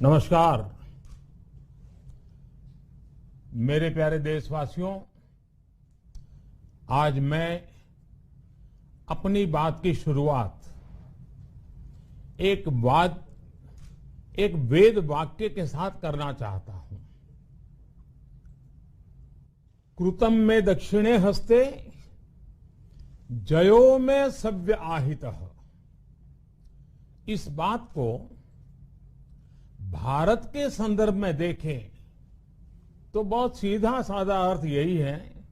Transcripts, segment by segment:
नमस्कार मेरे प्यारे देशवासियों। आज मैं अपनी बात की शुरुआत एक वेद वाक्य के साथ करना चाहता हूं। कृतं में दक्षिणे हस्ते जयो में सव्य आहितः। इस बात को भारत के संदर्भ में देखें तो बहुत सीधा साधा अर्थ यही है,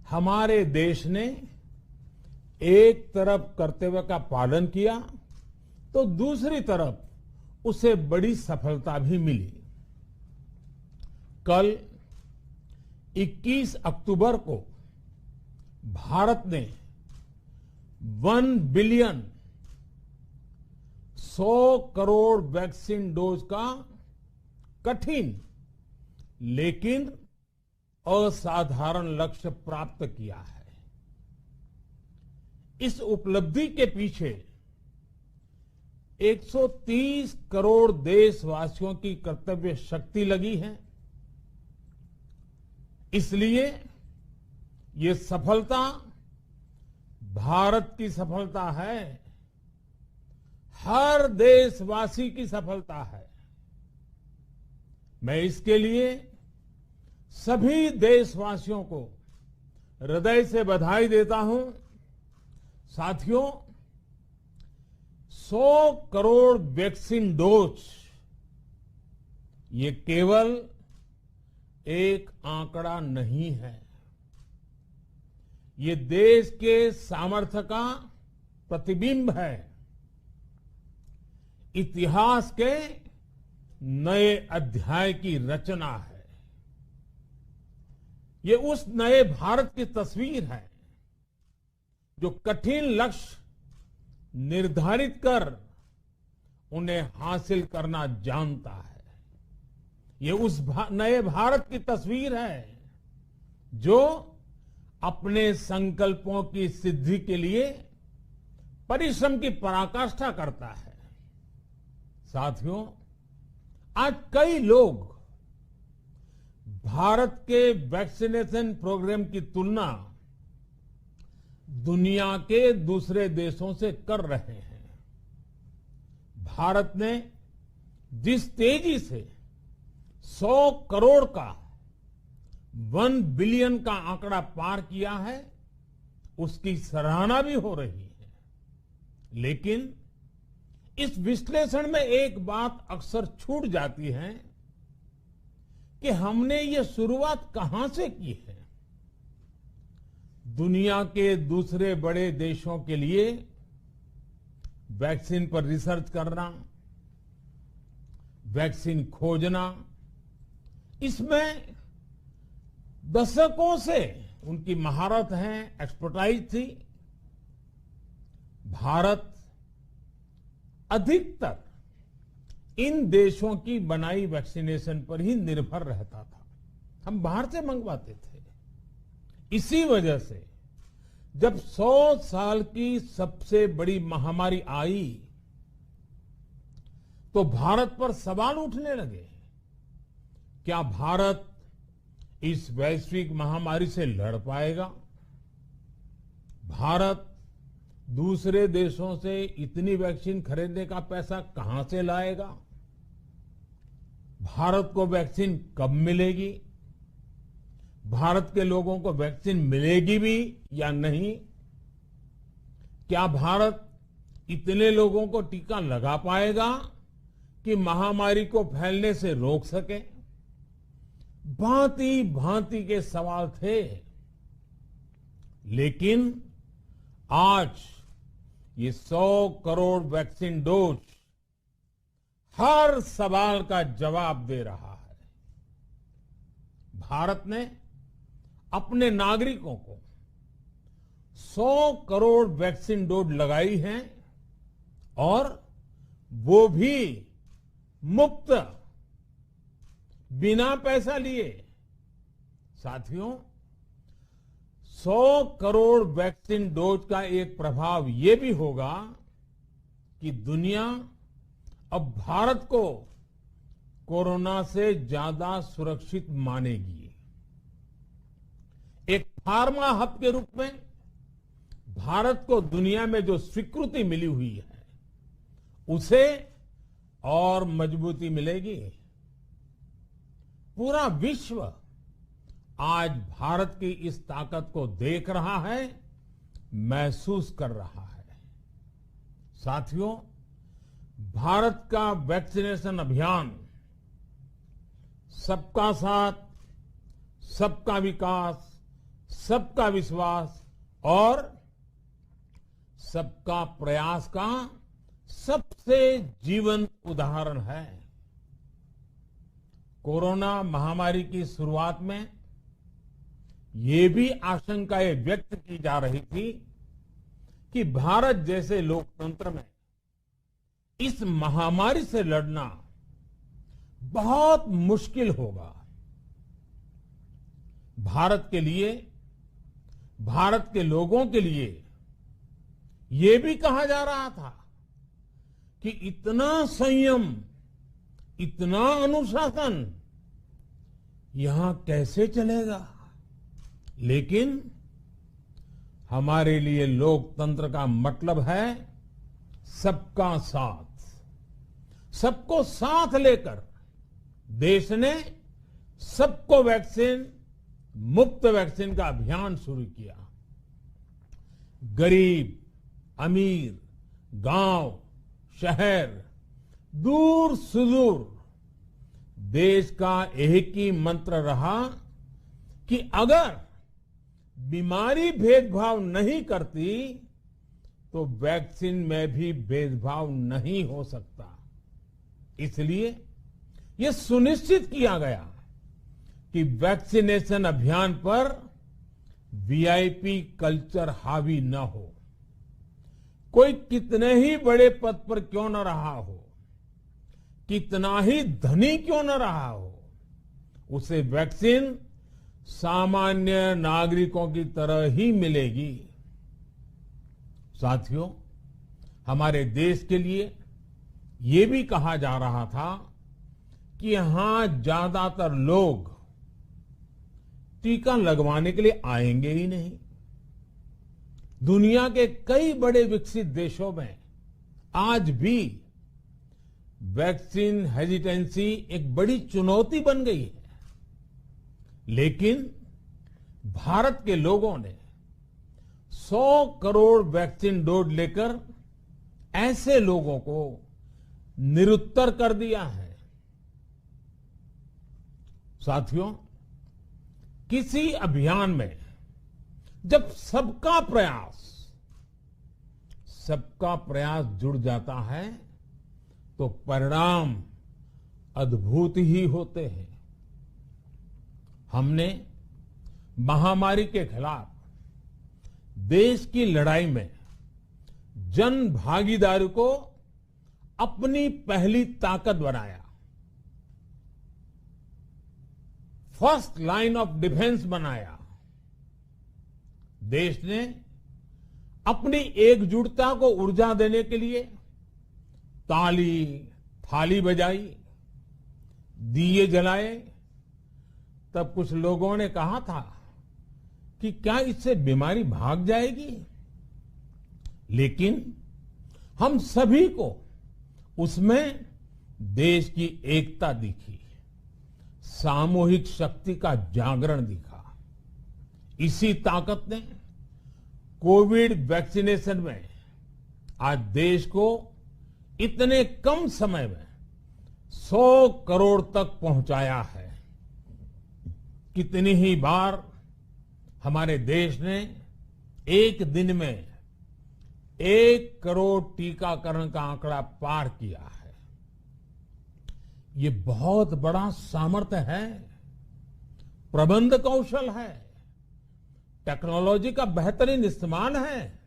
हमारे देश ने एक तरफ कर्तव्य का पालन किया तो दूसरी तरफ उसे बड़ी सफलता भी मिली। कल 21 अक्टूबर को भारत ने 1 बिलियन 100 करोड़ वैक्सीन डोज का कठिन लेकिन असाधारण लक्ष्य प्राप्त किया है। इस उपलब्धि के पीछे 130 करोड़ देशवासियों की कर्तव्य शक्ति लगी है। इसलिए ये सफलता भारत की सफलता है, हर देशवासी की सफलता है। मैं इसके लिए सभी देशवासियों को हृदय से बधाई देता हूं। साथियों, 100 करोड़ वैक्सीन डोज ये केवल एक आंकड़ा नहीं है, ये देश के सामर्थ्य का प्रतिबिंब है, इतिहास के नए अध्याय की रचना है। ये उस नए भारत की तस्वीर है जो कठिन लक्ष्य निर्धारित कर उन्हें हासिल करना जानता है। ये उस नए भारत की तस्वीर है जो अपने संकल्पों की सिद्धि के लिए परिश्रम की पराकाष्ठा करता है। साथियों, आज कई लोग भारत के वैक्सीनेशन प्रोग्राम की तुलना दुनिया के दूसरे देशों से कर रहे हैं। भारत ने जिस तेजी से 100 करोड़ का 1 बिलियन का आंकड़ा पार किया है, उसकी सराहना भी हो रही है। लेकिन इस विश्लेषण में एक बात अक्सर छूट जाती है कि हमने ये शुरुआत कहां से की है। दुनिया के दूसरे बड़े देशों के लिए वैक्सीन पर रिसर्च करना, वैक्सीन खोजना, इसमें दशकों से उनकी महारत है, एक्सपर्टाइज थी। भारत अधिकतर इन देशों की बनाई वैक्सीनेशन पर ही निर्भर रहता था, हम बाहर से मंगवाते थे। इसी वजह से जब 100 साल की सबसे बड़ी महामारी आई तो भारत पर सवाल उठने लगे, क्या भारत इस वैश्विक महामारी से लड़ पाएगा? भारत दूसरे देशों से इतनी वैक्सीन खरीदने का पैसा कहां से लाएगा? भारत को वैक्सीन कब मिलेगी? भारत के लोगों को वैक्सीन मिलेगी भी या नहीं? क्या भारत इतने लोगों को टीका लगा पाएगा कि महामारी को फैलने से रोक सके? भांति भांति के सवाल थे। लेकिन आज ये 100 करोड़ वैक्सीन डोज हर सवाल का जवाब दे रहा है। भारत ने अपने नागरिकों को 100 करोड़ वैक्सीन डोज लगाई हैं और वो भी मुफ्त, बिना पैसा लिए। साथियों, 100 करोड़ वैक्सीन डोज का एक प्रभाव ये भी होगा कि दुनिया अब भारत को कोरोना से ज्यादा सुरक्षित मानेगी। एक फार्मा हब के रूप में भारत को दुनिया में जो स्वीकृति मिली हुई है, उसे और मजबूती मिलेगी। पूरा विश्व आज भारत की इस ताकत को देख रहा है, महसूस कर रहा है। साथियों, भारत का वैक्सीनेशन अभियान सबका साथ, सबका विकास, सबका विश्वास और सबका प्रयास का सबसे जीवंत उदाहरण है। कोरोना महामारी की शुरुआत में ये भी आशंकाएं व्यक्त की जा रही थी कि भारत जैसे लोकतंत्र में इस महामारी से लड़ना बहुत मुश्किल होगा। भारत के लिए, भारत के लोगों के लिए ये भी कहा जा रहा था कि इतना संयम, इतना अनुशासन यहां कैसे चलेगा। लेकिन हमारे लिए लोकतंत्र का मतलब है सबका साथ। सबको साथ लेकर देश ने सबको वैक्सीन, मुफ्त वैक्सीन का अभियान शुरू किया। गरीब, अमीर, गांव, शहर, दूर सुदूर, देश का एक ही मंत्र रहा कि अगर बीमारी भेदभाव नहीं करती तो वैक्सीन में भी भेदभाव नहीं हो सकता। इसलिए यह सुनिश्चित किया गया कि वैक्सीनेशन अभियान पर वीआईपी कल्चर हावी न हो। कोई कितने ही बड़े पद पर क्यों न रहा हो, कितना ही धनी क्यों न रहा हो, उसे वैक्सीन सामान्य नागरिकों की तरह ही मिलेगी। साथियों, हमारे देश के लिए ये भी कहा जा रहा था कि यहां ज्यादातर लोग टीका लगवाने के लिए आएंगे ही नहीं। दुनिया के कई बड़े विकसित देशों में आज भी वैक्सीन हेजिटेंसी एक बड़ी चुनौती बन गई है। लेकिन भारत के लोगों ने 100 करोड़ वैक्सीन डोज लेकर ऐसे लोगों को निरुत्तर कर दिया है। साथियों, किसी अभियान में जब सबका प्रयास जुड़ जाता है तो परिणाम अद्भुत ही होते हैं। हमने महामारी के खिलाफ देश की लड़ाई में जन भागीदारी को अपनी पहली ताकत बनाया। फर्स्ट लाइन ऑफ डिफेंस बनाया। देश ने अपनी एकजुटता को ऊर्जा देने के लिए ताली, थाली बजाई, दिए जलाए। तब कुछ लोगों ने कहा था कि क्या इससे बीमारी भाग जाएगी? लेकिन हम सभी को उसमें देश की एकता दिखी, सामूहिक शक्ति का जागरण दिखा। इसी ताकत ने कोविड वैक्सीनेशन में आज देश को इतने कम समय में 100 करोड़ तक पहुंचाया है। कितनी ही बार हमारे देश ने एक दिन में 1 करोड़ टीकाकरण का आंकड़ा पार किया है। ये बहुत बड़ा सामर्थ्य है, प्रबंध कौशल है, टेक्नोलॉजी का बेहतरीन इस्तेमाल है,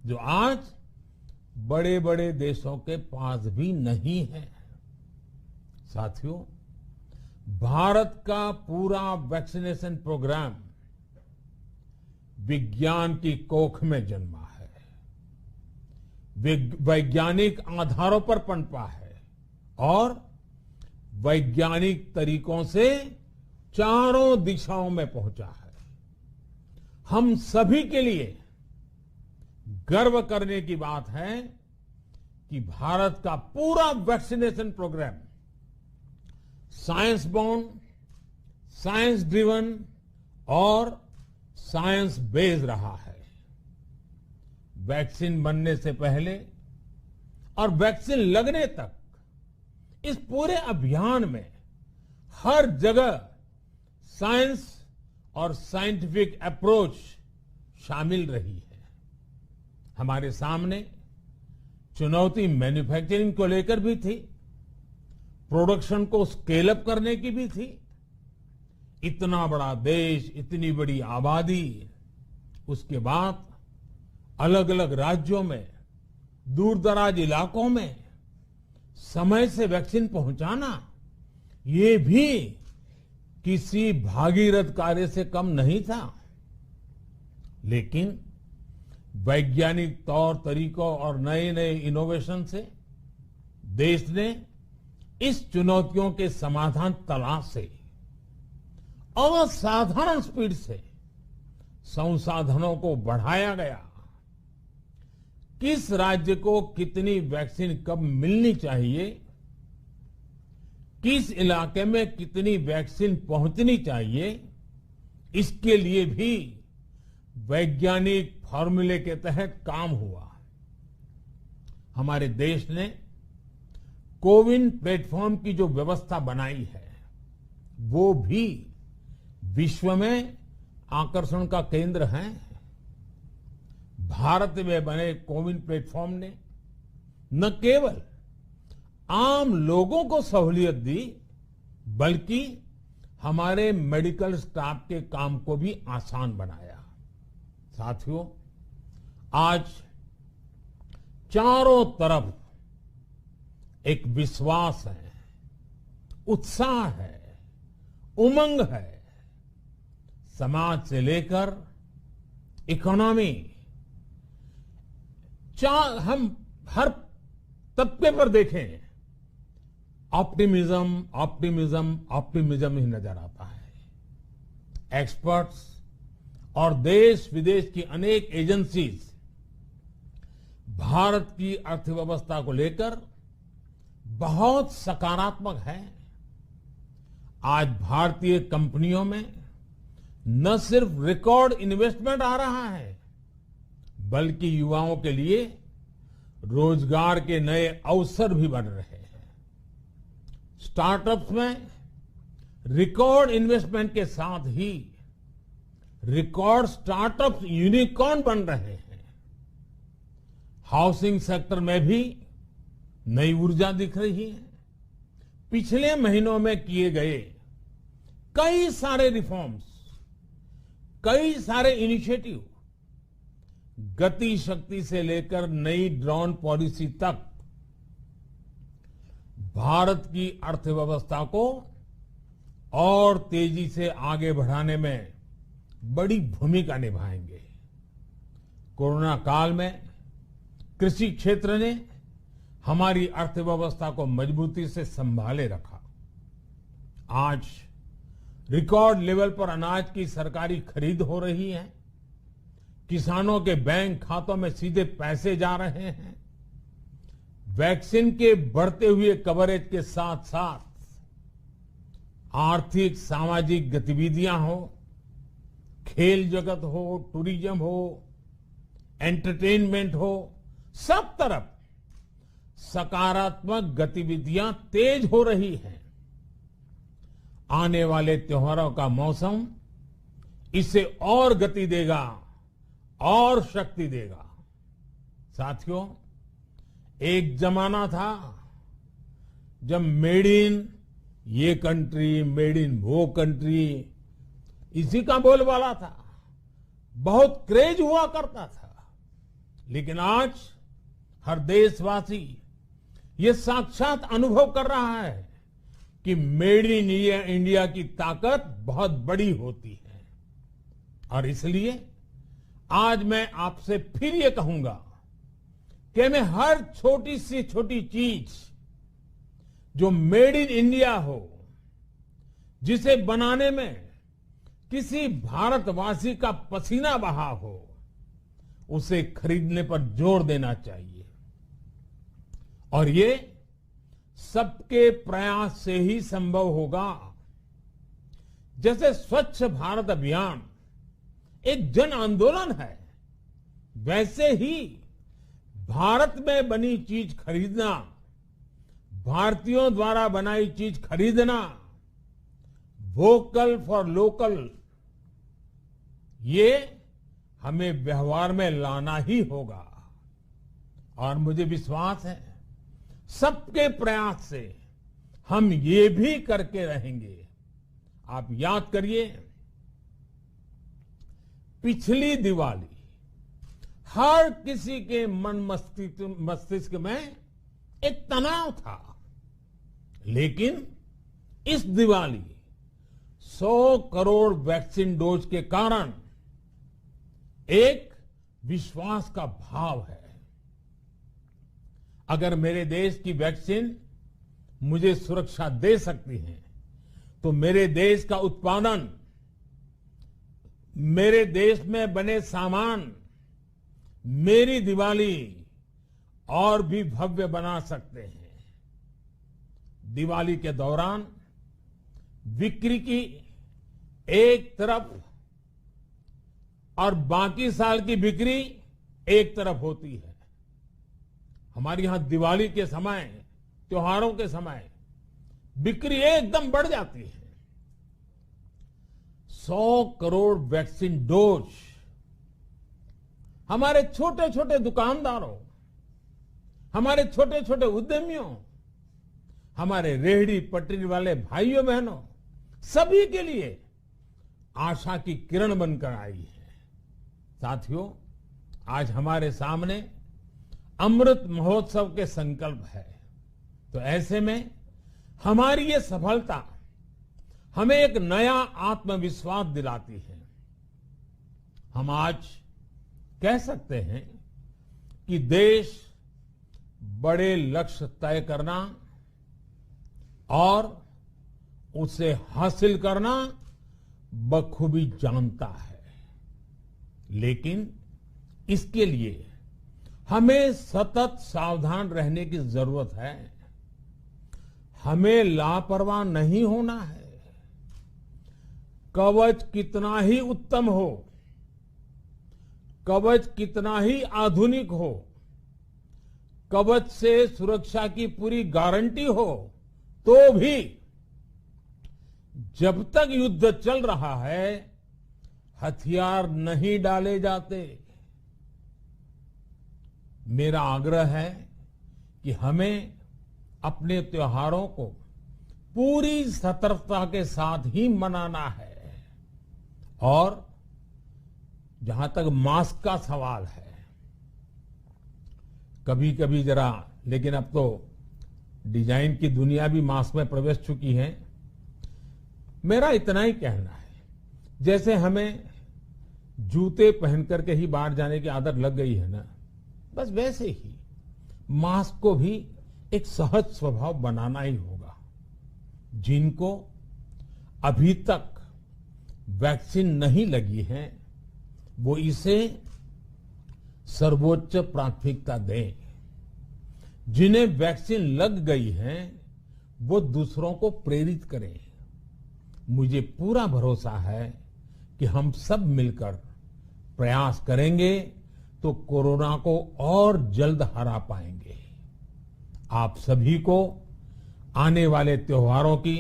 जो आज बड़े बड़े देशों के पास भी नहीं है। साथियों, भारत का पूरा वैक्सीनेशन प्रोग्राम विज्ञान की कोख में जन्मा है, वैज्ञानिक आधारों पर पनपा है और वैज्ञानिक तरीकों से चारों दिशाओं में पहुंचा है। हम सभी के लिए गर्व करने की बात है कि भारत का पूरा vaccination programme science bound, science driven और साइंस बेस्ड रहा है। वैक्सीन बनने से पहले और वैक्सीन लगने तक इस पूरे अभियान में हर जगह साइंस और साइंटिफिक अप्रोच शामिल रही है। हमारे सामने चुनौती मैन्युफैक्चरिंग को लेकर भी थी, प्रोडक्शन को स्केल अप करने की भी थी। इतना बड़ा देश, इतनी बड़ी आबादी, उसके बाद अलग अलग राज्यों में, दूर दराज इलाकों में समय से वैक्सीन पहुंचाना, ये भी किसी भागीरथ कार्य से कम नहीं था। लेकिन वैज्ञानिक तौर तरीकों और नए नए इनोवेशन से देश ने इस चुनौतियों के समाधान तलाश से असाधारण स्पीड से संसाधनों को बढ़ाया गया। किस राज्य को कितनी वैक्सीन कब मिलनी चाहिए, किस इलाके में कितनी वैक्सीन पहुंचनी चाहिए, इसके लिए भी वैज्ञानिक फॉर्मूले के तहत काम हुआ। हमारे देश ने कोविन प्लेटफॉर्म की जो व्यवस्था बनाई है, वो भी विश्व में आकर्षण का केंद्र है। भारत में बने कोविन प्लेटफॉर्म ने न केवल आम लोगों को सहूलियत दी, बल्कि हमारे मेडिकल स्टाफ के काम को भी आसान बनाया। साथियों, आज चारों तरफ एक विश्वास है, उत्साह है, उमंग है। समाज से लेकर इकोनॉमी, हम हर तबके पर देखें, ऑप्टिमिज्म, ऑप्टिमिज्म, ऑप्टिमिज्म ही नजर आता है। एक्सपर्ट्स और देश विदेश की अनेक एजेंसीज भारत की अर्थव्यवस्था को लेकर बहुत सकारात्मक है। आज भारतीय कंपनियों में न सिर्फ रिकॉर्ड इन्वेस्टमेंट आ रहा है, बल्कि युवाओं के लिए रोजगार के नए अवसर भी बन रहे हैं। स्टार्टअप्स में रिकॉर्ड इन्वेस्टमेंट के साथ ही रिकॉर्ड स्टार्टअप्स यूनिकॉर्न बन रहे हैं। हाउसिंग सेक्टर में भी नई ऊर्जा दिख रही है। पिछले महीनों में किए गए कई सारे रिफॉर्म्स, कई सारे इनिशिएटिव, गति शक्ति से लेकर नई ड्रोन पॉलिसी तक भारत की अर्थव्यवस्था को और तेजी से आगे बढ़ाने में बड़ी भूमिका निभाएंगे। कोरोना काल में कृषि क्षेत्र ने हमारी अर्थव्यवस्था को मजबूती से संभाले रखा। आज रिकॉर्ड लेवल पर अनाज की सरकारी खरीद हो रही है। किसानों के बैंक खातों में सीधे पैसे जा रहे हैं। वैक्सीन के बढ़ते हुए कवरेज के साथ साथ आर्थिक सामाजिक गतिविधियां हो, खेल जगत हो, टूरिज्म हो, एंटरटेनमेंट हो, सब तरफ सकारात्मक गतिविधियां तेज हो रही हैं। आने वाले त्योहारों का मौसम इसे और गति देगा और शक्ति देगा। साथियों, एक जमाना था जब मेड इन ये कंट्री, मेड इन वो कंट्री, इसी का बोलबाला था, बहुत क्रेज हुआ करता था। लेकिन आज हर देशवासी ये साक्षात अनुभव कर रहा है कि मेड इन इंडिया की ताकत बहुत बड़ी होती है। और इसलिए आज मैं आपसे फिर ये कहूंगा कि हमें हर छोटी सी छोटी चीज जो मेड इन इंडिया हो, जिसे बनाने में किसी भारतवासी का पसीना बहा हो, उसे खरीदने पर जोर देना चाहिए। और ये सबके प्रयास से ही संभव होगा। जैसे स्वच्छ भारत अभियान एक जन आंदोलन है, वैसे ही भारत में बनी चीज खरीदना, भारतीयों द्वारा बनाई चीज खरीदना, वोकल फॉर लोकल, ये हमें व्यवहार में लाना ही होगा। और मुझे विश्वास है सबके प्रयास से हम ये भी करके रहेंगे। आप याद करिए, पिछली दिवाली हर किसी के मन मस्तिष्क में एक तनाव था, लेकिन इस दिवाली 100 करोड़ वैक्सीन डोज के कारण एक विश्वास का भाव है। अगर मेरे देश की वैक्सीन मुझे सुरक्षा दे सकती है, तो मेरे देश का उत्पादन, मेरे देश में बने सामान मेरी दिवाली और भी भव्य बना सकते हैं। दिवाली के दौरान बिक्री की एक तरफ और बाकी साल की बिक्री एक तरफ होती है। हमारे यहां दिवाली के समय, त्योहारों के समय बिक्री एकदम बढ़ जाती है। 100 करोड़ वैक्सीन डोज हमारे छोटे छोटे दुकानदारों, हमारे छोटे छोटे उद्यमियों, हमारे रेहड़ी पटरी वाले भाइयों बहनों, सभी के लिए आशा की किरण बनकर आई है। साथियों, आज हमारे सामने अमृत महोत्सव के संकल्प है, तो ऐसे में हमारी ये सफलता हमें एक नया आत्मविश्वास दिलाती है। हम आज कह सकते हैं कि देश बड़े लक्ष्य तय करना और उसे हासिल करना बखूबी जानता है, लेकिन इसके लिए हमें सतत सावधान रहने की जरूरत है। हमें लापरवाह नहीं होना है। कवच कितना ही उत्तम हो, कवच कितना ही आधुनिक हो, कवच से सुरक्षा की पूरी गारंटी हो, तो भी जब तक युद्ध चल रहा है, हथियार नहीं डाले जाते। मेरा आग्रह है कि हमें अपने त्योहारों को पूरी सतर्कता के साथ ही मनाना है। और जहां तक मास्क का सवाल है, कभी कभी जरा, लेकिन अब तो डिजाइन की दुनिया भी मास्क में प्रवेश चुकी है। मेरा इतना ही कहना है, जैसे हमें जूते पहन करके ही बाहर जाने की आदत लग गई है ना, बस वैसे ही मास्क को भी एक सहज स्वभाव बनाना ही होगा। जिनको अभी तक वैक्सीन नहीं लगी है, वो इसे सर्वोच्च प्राथमिकता दें। जिन्हें वैक्सीन लग गई है, वो दूसरों को प्रेरित करें। मुझे पूरा भरोसा है कि हम सब मिलकर प्रयास करेंगे तो कोरोना को और जल्द हरा पाएंगे। आप सभी को आने वाले त्योहारों की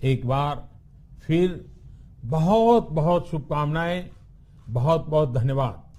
एक बार फिर बहुत बहुत शुभकामनाएं, बहुत बहुत धन्यवाद।